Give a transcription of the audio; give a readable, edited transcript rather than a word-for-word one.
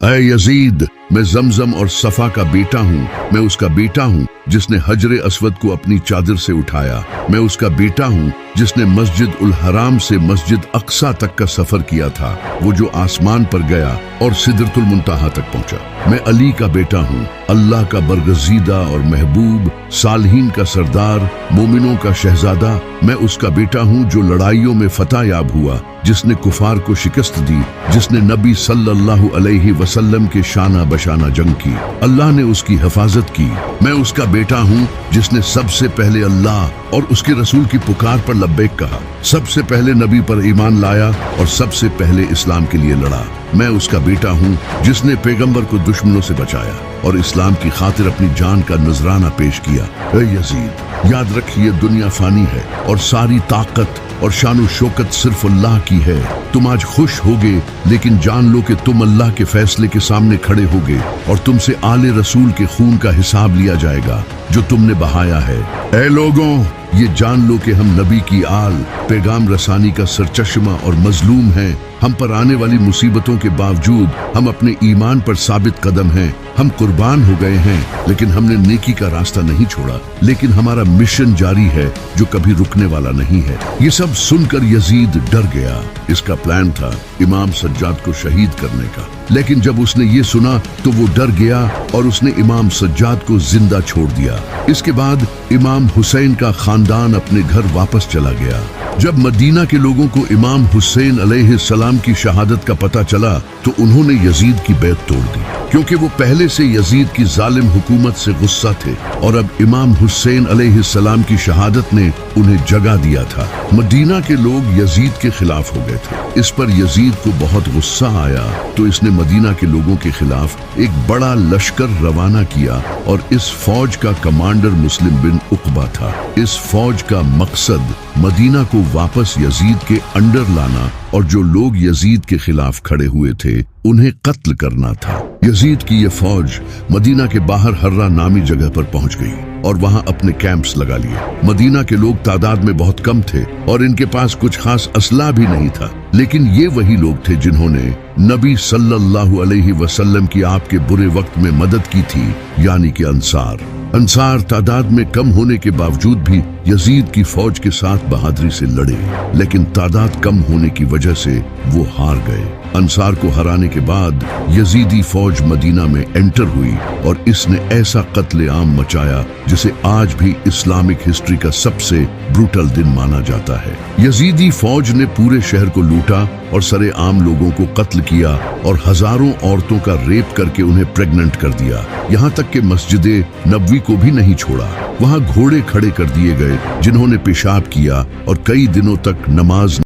اے یزید، میں زمزم اور صفا کا بیٹا ہوں، میں اس کا بیٹا ہوں جس نے حجر اسود کو اپنی چادر سے اٹھایا، میں اس کا بیٹا ہوں جس نے مسجد الحرام سے مسجد اقصی تک کا سفر کیا تھا، وہ جو آسمان پر گیا اور سدرۃ المنتہا تک پہنچا۔ میں علی کا بیٹا ہوں، اللہ کا برگزیدہ اور محبوب، صالحین کا سردار، مومنوں کا شہزادہ۔ میں اس کا بیٹا ہوں جو لڑائیوں میں فتح یاب ہوا، جس نے کفار کو شکست دی، جس نے نبی صلی اللہ علیہ وسلم کے شانہ بشانہ جنگ کی، اللہ نے اس کی حفاظت کی۔ میں اس کا بیٹا ہوں جس نے سب سے پہلے اللہ اور اس کے رسول کی پکار پر لبیک کہا، سب سے پہلے نبی پر ایمان لایا اور سب سے پہلے اسلام کے لیے لڑا۔ میں اس کا بیٹا ہوں جس نے پیغمبر کو دشمنوں سے بچایا اور اسلام کی خاطر اپنی جان کا نذرانہ پیش کیا۔ اے یزید، یاد رکھیے دنیا فانی ہے اور ساری طاقت اور شان و شوکت صرف اللہ کی ہے۔ تم آج خوش ہوگے، لیکن جان لو کہ تم اللہ کے فیصلے کے سامنے کھڑے ہوگے اور تم سے آل رسول کے خون کا حساب لیا جائے گا جو تم نے بہایا ہے۔ اے لوگوں، یہ جان لو کہ ہم نبی کی آل، پیغام رسانی کا سرچشمہ اور مظلوم ہیں۔ ہم پر آنے والی مصیبتوں کے باوجود ہم اپنے ایمان پر ثابت قدم ہیں۔ ہم قربان ہو گئے ہیں، لیکن ہم نے نیکی کا راستہ نہیں چھوڑا، لیکن ہمارا مشن جاری ہے جو کبھی رکنے والا نہیں ہے۔ یہ سب سن کر یزید ڈر گیا۔ اس کا پلان تھا امام سجاد کو شہید کرنے کا، لیکن جب اس نے یہ سنا تو وہ ڈر گیا اور اس نے امام سجاد کو زندہ چھوڑ دیا۔ اس کے بعد امام حسین کا خاندان اپنے گھر واپس چلا گیا۔ جب مدینہ کے لوگوں کو امام حسین علیہ السلام کی شہادت کا پتہ چلا تو انہوں نے یزید کی بیعت توڑ دی، کیونکہ وہ پہلے سے یزید کی ظالم حکومت سے غصہ تھے اور اب امام حسین علیہ السلام کی شہادت نے انہیں جگہ دیا تھا۔ مدینہ کے لوگ یزید کے خلاف ہو گئے تھے۔ اس پر یزید کو بہت غصہ آیا تو اس نے مدینہ کے لوگوں کے خلاف ایک بڑا لشکر روانہ کیا اور اس فوج کا کمانڈر مسلم بن عقبہ تھا۔ اس فوج کا مقصد مدینہ کو واپس یزید کے انڈر لانا اور جو لوگ یزید کے خلاف کھڑے ہوئے تھے انہیں قتل کرنا تھا۔ یزید کی یہ فوج مدینہ کے باہر حرہ نامی جگہ پر پہنچ گئی اور وہاں اپنے کیمپس لگا لیے۔ مدینہ کے لوگ تعداد میں بہت کم تھے اور ان کے پاس کچھ خاص اسلحہ بھی نہیں تھا، لیکن یہ وہی لوگ تھے جنہوں نے نبی صلی اللہ علیہ وسلم کی آپ کے برے وقت میں مدد کی تھی، یعنی کہ انصار تعداد میں کم ہونے کے باوجود بھی یزید کی فوج کے ساتھ بہادری سے لڑے، لیکن تعداد کم ہونے کی وجہ سے وہ ہار گئے۔ انصار کو ہرانے کے بعد یزیدی فوج مدینہ میں انٹر ہوئی اور اس نے ایسا قتل عام مچایا جسے آج بھی اسلامک ہسٹری کا سب سے بروٹل دن مانا جاتا ہے۔ یزیدی فوج نے پورے شہر کو لوٹا اور سرے عام لوگوں کو قتل کیا اور ہزاروں عورتوں کا ریپ کر کے انہیں پریگننٹ کر دیا، یہاں تک کہ مسجد نبوی کو بھی نہیں چھوڑا۔ وہاں گھوڑے کھڑے کر دیے گئے جنہوں نے پیشاب کیا اور کئی دنوں تک نماز